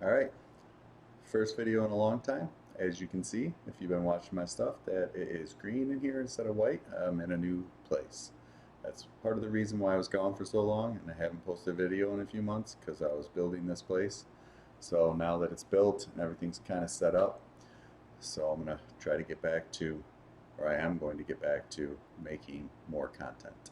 Alright, first video in a long time. As you can see, if you've been watching my stuff, that it is green in here instead of white. I'm in a new place. That's part of the reason why I was gone for so long and I haven't posted a video in a few months because I was building this place. So now that it's built and everything's kind of set up, so I'm going to try to get back to, or I am going to get back to making more content.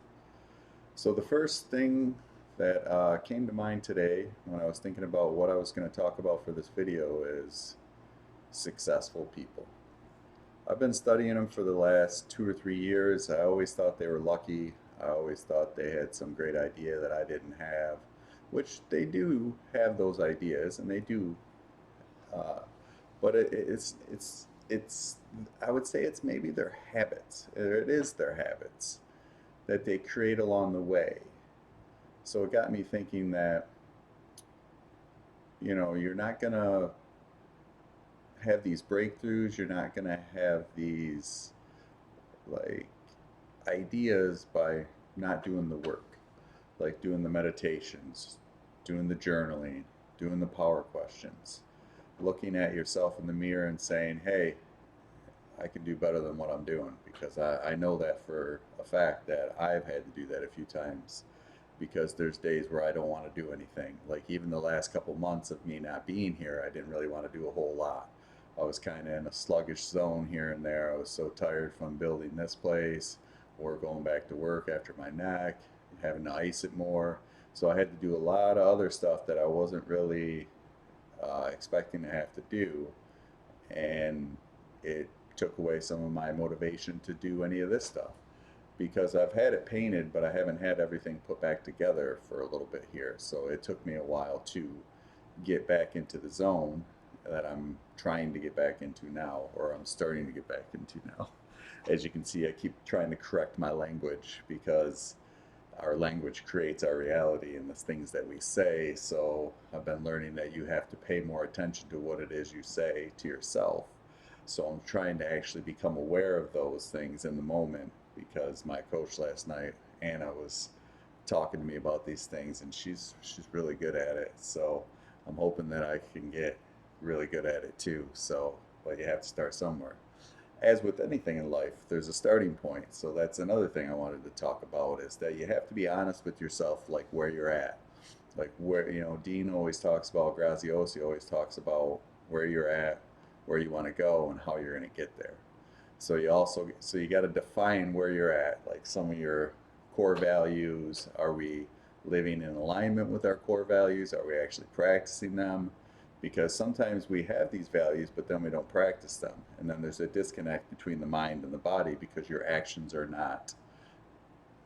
So the first thing that came to mind today when I was thinking about what I was going to talk about for this video is successful people. I've been studying them for the last 2 or 3 years. I always thought they were lucky. I always thought they had some great idea that I didn't have, which they do have those ideas, and they do. Uh, but it's I would say it's maybe their habits. It is their habits that they create along the way. So it got me thinking that, you're not going to have these breakthroughs, you're not going to have these like ideas by not doing the work, like doing the meditations, doing the journaling, doing the power questions, looking at yourself in the mirror and saying, hey, I can do better than what I'm doing, because I know that for a fact that I've had to do that a few times, because there's days where I don't want to do anything. Like even the last couple months of me not being here, I didn't really want to do a whole lot. I was kind of in a sluggish zone here and there. I was so tired from building this place or going back to work after my neck, having to ice it more. So I had to do a lot of other stuff that I wasn't really expecting to have to do. And it took away some of my motivation to do any of this stuff, because I've had it painted, but I haven't had everything put back together for a little bit here. So it took me a while to get back into the zone that I'm trying to get back into now, or I'm starting to get back into now. As you can see, I keep trying to correct my language, because our language creates our reality and the things that we say. So I've been learning that you have to pay more attention to what it is you say to yourself. So I'm trying to actually become aware of those things in the moment, because my coach last night, Anna, was talking to me about these things, and she's really good at it. So I'm hoping that I can get really good at it too. So, but you have to start somewhere. As with anything in life, there's a starting point. So that's another thing I wanted to talk about, is that you have to be honest with yourself, like where you're at. Like where, Dean always talks about, Graziosi always talks about where you're at, where you want to go, and how you're going to get there. So you got to define where you're at, like some of your core values. Are we living in alignment with our core values? Are we actually practicing them? Because sometimes we have these values, but then we don't practice them. And then there's a disconnect between the mind and the body, because your actions are not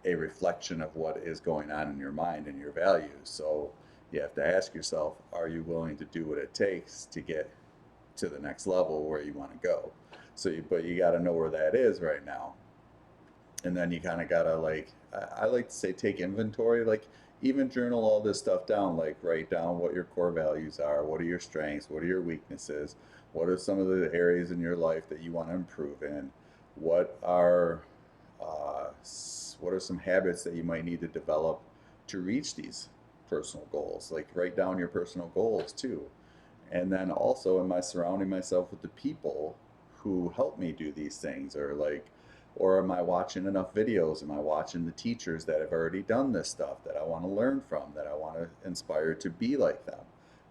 a reflection of what is going on in your mind and your values. So you have to ask yourself, are you willing to do what it takes to get to the next level where you want to go? But you got to know where that is right now. And then you kind of got to, like, I like to say, take inventory, like even journal all this stuff down, like write down what your core values are, what are your strengths, what are your weaknesses, what are some of the areas in your life that you want to improve in, what are uh, what are some habits that you might need to develop to reach these personal goals. Like write down your personal goals too. And then also, am I surrounding myself with the people who help me do these things? Or am I watching enough videos? Am I watching the teachers that have already done this stuff that I want to learn from, that I want to inspire to be like them?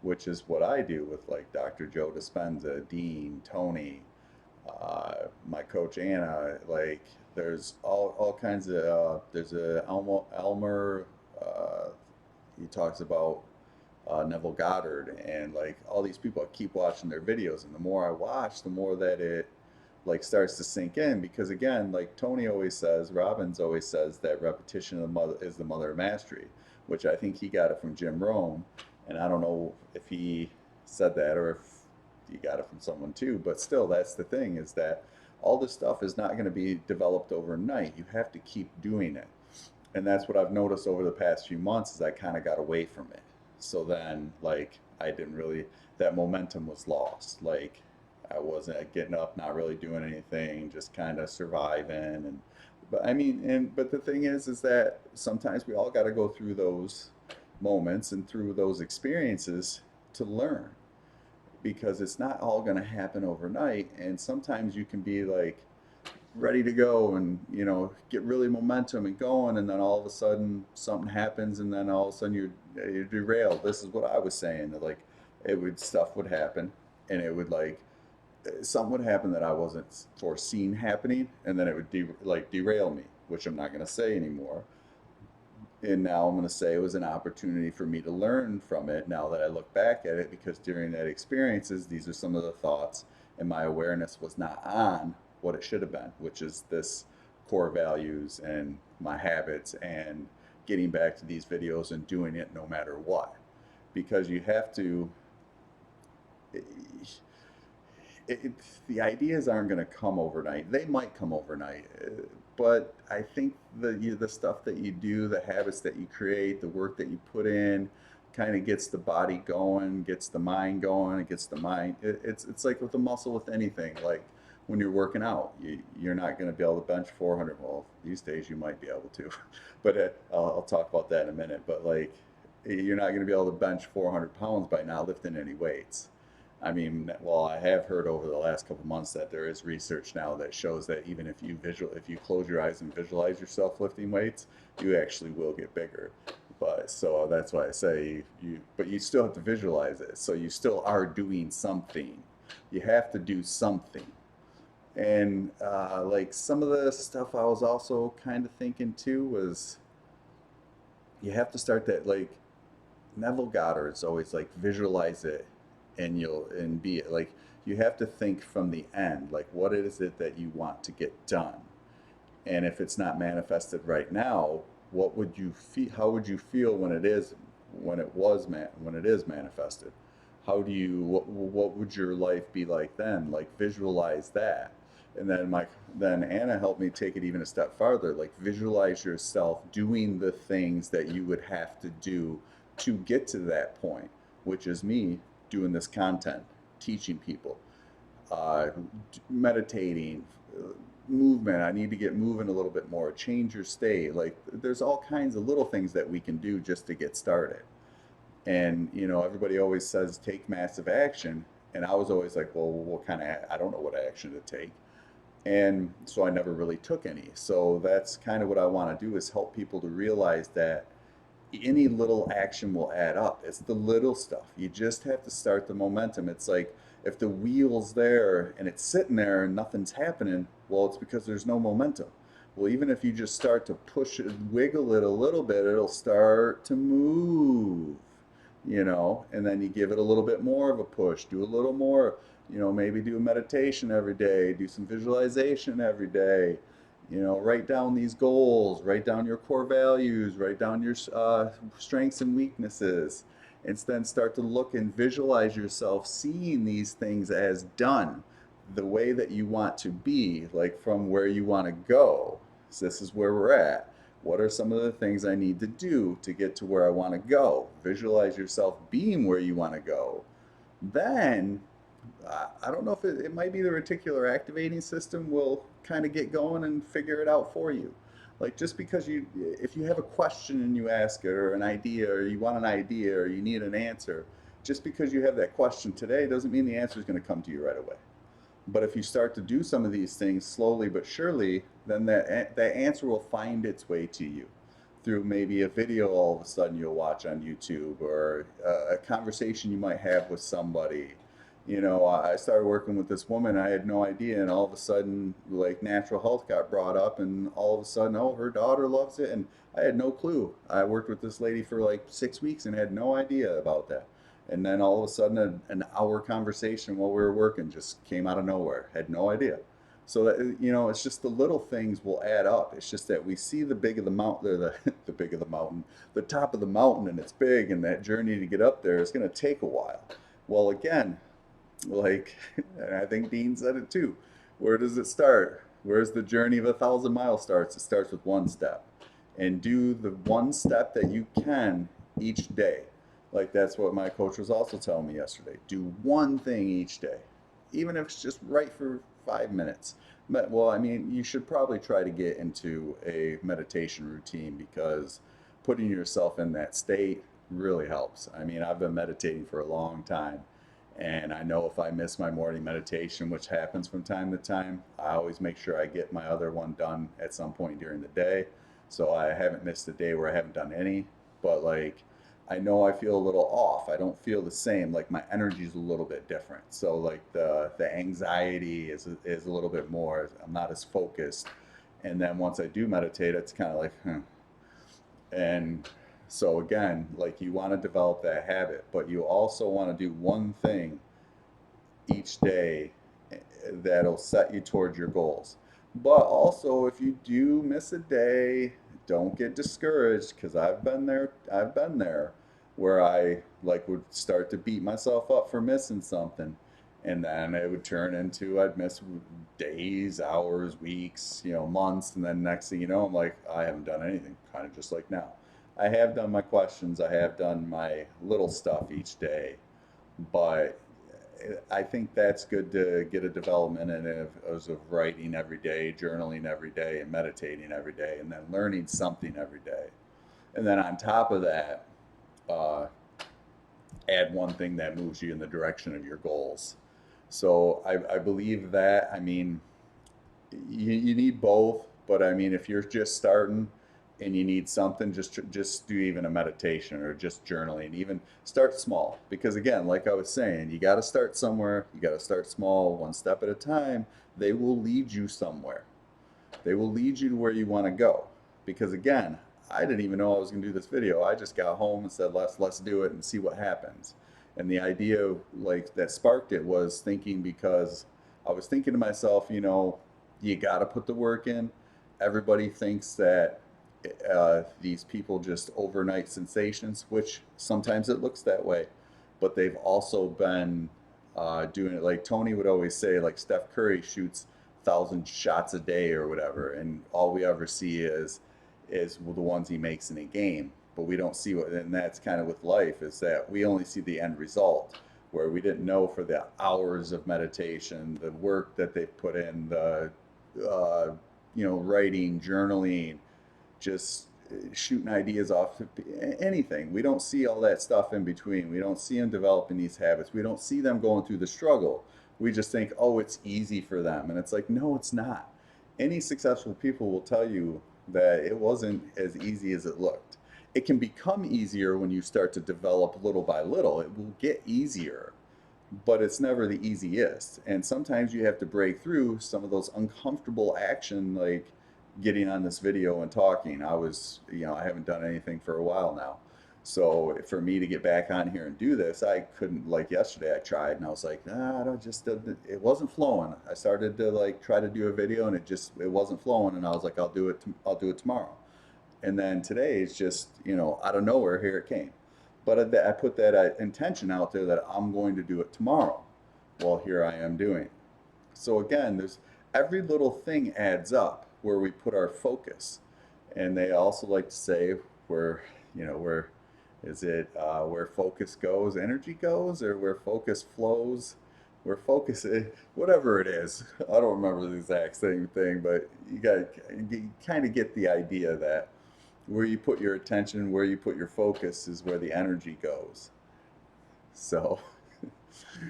Which is what I do with like Dr. Joe Dispenza, Dean, Tony, my coach Anna. Like there's all kinds of, there's a Elmer, he talks about Neville Goddard, and like all these people. I keep watching their videos, and the more I watch, the more that it like starts to sink in. Because again, like Tony always says, Robbins always says that repetition is the mother of mastery, which I think he got it from Jim Rohn, and I don't know if he said that or if he got it from someone too. But still, that's the thing, is that all this stuff is not going to be developed overnight. You have to keep doing it, and that's what I've noticed over the past few months, is I kind of got away from it. So then, like, I didn't really, that momentum was lost. Like, I wasn't getting up, not really doing anything, just kind of surviving. But the thing is that sometimes we all got to go through those moments and through those experiences to learn. because it's not all going to happen overnight. And sometimes you can be like ready to go and, get really momentum and going, and then all of a sudden something happens, and then all of a sudden you're derailed. This is what I was saying, that like stuff would happen, and it would like something would happen that I wasn't foreseen happening, and then it would derail me, which I'm not going to say anymore. And now I'm going to say it was an opportunity for me to learn from it now that I look back at it, because during that experiences, these are some of the thoughts, and my awareness was not on what it should have been, which is this core values and my habits, and getting back to these videos and doing it no matter what. Because you have to, it, the ideas aren't going to come overnight. They might come overnight, but I think the stuff that you do, the habits that you create, the work that you put in, kind of gets the body going, gets the mind going, it gets the mind. It's like with the muscle, with anything. Like when you're working out, you're not going to be able to bench 400. Well, these days you might be able to, but I'll talk about that in a minute. But like, you're not going to be able to bench 400 pounds by not lifting any weights. I mean, well, I have heard over the last couple months that there is research now that shows that even if you close your eyes and visualize yourself lifting weights, you actually will get bigger. But so that's why I say but you still have to visualize it. So you still are doing something. You have to do something. And like some of the stuff I was also kind of thinking too was, you have to start that, like Neville Goddard's always like, visualize it, and be it. Like, you have to think from the end, like what is it that you want to get done, and if it's not manifested right now, what would you feel? How would you feel when it is manifested? What would your life be like then? Like, visualize that. And then Anna helped me take it even a step farther. Like, visualize yourself doing the things that you would have to do to get to that point, which is me doing this content, teaching people, uh, meditating, movement. I need to get moving a little bit more, change your state. Like, there's all kinds of little things that we can do just to get started. And, everybody always says take massive action. And I was always like, well, what kind of, I don't know what action to take. And so I never really took any. So that's kind of what I want to do, is help people to realize that any little action will add up. It's the little stuff. You just have to start the momentum. It's like, if the wheel's there and it's sitting there and nothing's happening, well, it's because there's no momentum. Well, even if you just start to push it, wiggle it a little bit, it'll start to move, and then you give it a little bit more of a push, do a little more, maybe do a meditation every day, do some visualization every day, write down these goals, write down your core values, write down your strengths and weaknesses, and then start to look and visualize yourself seeing these things as done the way that you want to be, like from where you want to go. So this is where we're at. What are some of the things I need to do to get to where I want to go? Visualize yourself being where you want to go. Then I don't know if it might be the reticular activating system will kind of get going and figure it out for you. Like, just because if you have a question and you ask it, or an idea, or you want an idea, or you need an answer, just because you have that question today doesn't mean the answer is going to come to you right away. But if you start to do some of these things slowly but surely, then that answer will find its way to you through maybe a video all of a sudden you'll watch on YouTube, or a conversation you might have with somebody. I started working with this woman, I had no idea, and all of a sudden, like, natural health got brought up, and all of a sudden, oh, her daughter loves it, and I had no clue. I worked with this lady for like 6 weeks and had no idea about that. And then all of a sudden, an hour conversation while we were working just came out of nowhere. Had no idea. So that, it's just the little things will add up. It's just that we see the big of the mountain, or the big of the mountain, the top of the mountain, and it's big, and that journey to get up there is going to take a while. Well, again, like, and I think Dean said it too. Where does it start? Where's the journey of 1,000 miles starts? It starts with one step. And do the one step that you can each day. Like, that's what my coach was also telling me yesterday. Do one thing each day, even if it's just write for 5 minutes. Well, I mean, you should probably try to get into a meditation routine, because putting yourself in that state really helps. I mean, I've been meditating for a long time, And I know if I miss my morning meditation, which happens from time to time, I always make sure I get my other one done at some point during the day. So I haven't missed a day where I haven't done any. But like, I know I feel a little off. I don't feel the same. Like my energy is a little bit different. So like the anxiety is a little bit more. I'm not as focused. And then once I do meditate, it's kind of like, And so again, like you want to develop that habit, but you also want to do one thing each day that'll set you towards your goals. But also, if you do miss a day, don't get discouraged because I've been there. I've been there where I like would start to beat myself up for missing something. And then it would turn into I'd miss days, hours, weeks, months. And then next thing you know, I'm like, I haven't done anything, kind of just like now. I have done my questions, I have done my little stuff each day, but I think that's good to get a development in of writing every day, journaling every day, and meditating every day, and then learning something every day. And then on top of that, uh, add one thing that moves you in the direction of your goals. So I believe that, I mean, you need both, but I mean, if you're just starting and you need something, just do even a meditation or just journaling. Even start small, because again, like I was saying, you got to start somewhere. You got to start small, one step at a time. They will lead you somewhere. They will lead you to where you want to go. Because again, I didn't even know I was going to do this video. I just got home and said, let's do it and see what happens. And the idea like that sparked it was thinking, because I was thinking to myself, you got to put the work in. Everybody thinks that these people just overnight sensations, which sometimes it looks that way, but they've also been doing it. Like Tony would always say, like Steph Curry shoots 1,000 shots a day or whatever, and all we ever see is the ones he makes in a game. But we don't see what, and that's kind of with life, is that we only see the end result, where we didn't know for the hours of meditation, the work that they put in, the writing, journaling, just shooting ideas off, anything. We don't see all that stuff in between. We don't see them developing these habits. We don't see them going through the struggle. We just think, oh, it's easy for them. And it's like, no, it's not. Any successful people will tell you that it wasn't as easy as it looked. It can become easier when you start to develop little by little. It will get easier, but it's never the easiest. And sometimes you have to break through some of those uncomfortable action, like getting on this video and talking. I haven't done anything for a while now. So for me to get back on here and do this, I couldn't, like yesterday I tried and I was like, nah, I don't just, it wasn't flowing. I started to like try to do a video and it wasn't flowing. And I was like, I'll do it tomorrow. And then today it's just, out of nowhere, here it came. But I put that intention out there that I'm going to do it tomorrow. Well, here I am doing it. So again, there's every little thing adds up where we put our focus. And they also like to say where is it where focus goes, energy goes, or where focus flows, where focus whatever it is. I don't remember the exact same thing, but you kind of get the idea that where you put your attention, where you put your focus is where the energy goes. So,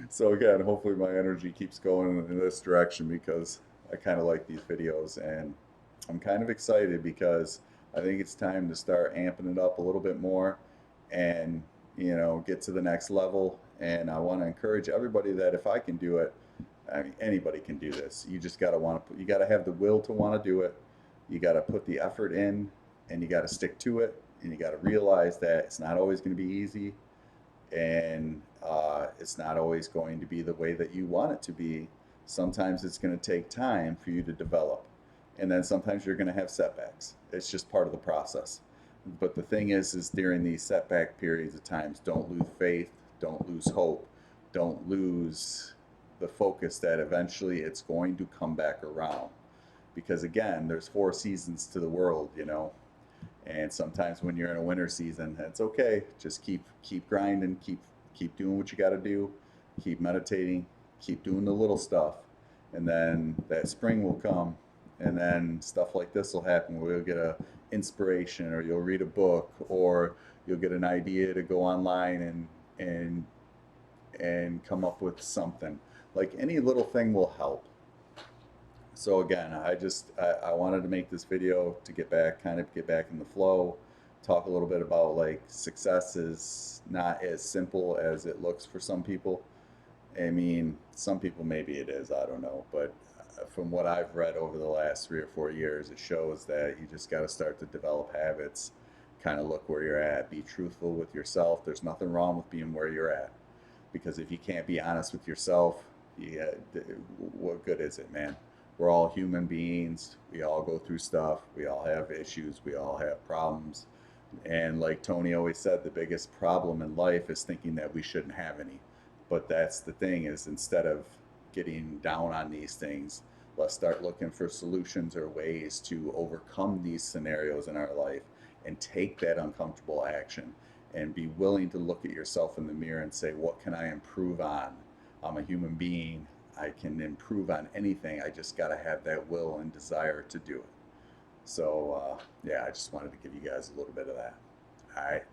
so again, hopefully my energy keeps going in this direction, because I kind of like these videos, and I'm kind of excited because I think it's time to start amping it up a little bit more and, get to the next level. And I want to encourage everybody that if I can do it, I mean, anybody can do this. You just got to you got to have the will to want to do it. You got to put the effort in, and you got to stick to it. And you got to realize that it's not always going to be easy, and it's not always going to be the way that you want it to be. Sometimes it's going to take time for you to develop, and then sometimes you're going to have setbacks. It's just part of the process. But the thing is during these setback periods of times, don't lose faith, don't lose hope, don't lose the focus that eventually it's going to come back around. Because again, there's 4 seasons to the world, and sometimes when you're in a winter season, it's okay. Just keep grinding, keep doing what you got to do, keep meditating, keep doing the little stuff, and then that spring will come, and then stuff like this will happen where you'll get a inspiration, or you'll read a book, or you'll get an idea to go online and and come up with something. Like any little thing will help. So again, I wanted to make this video to get back, kind of get back in the flow, talk a little bit about like success is not as simple as it looks for some people. I mean, some people maybe it is, I don't know, but from what I've read over the last 3 or 4 years, it shows that you just got to start to develop habits, kind of look where you're at, be truthful with yourself. There's nothing wrong with being where you're at, because if you can't be honest with yourself, yeah, what good is it, man? We're all human beings. We all go through stuff. We all have issues. We all have problems. And like Tony always said, the biggest problem in life is thinking that we shouldn't have any. But that's the thing, is instead of getting down on these things, let's start looking for solutions or ways to overcome these scenarios in our life and take that uncomfortable action and be willing to look at yourself in the mirror and say, what can I improve on? I'm a human being. I can improve on anything. I just got to have that will and desire to do it. So, yeah, I just wanted to give you guys a little bit of that. All right.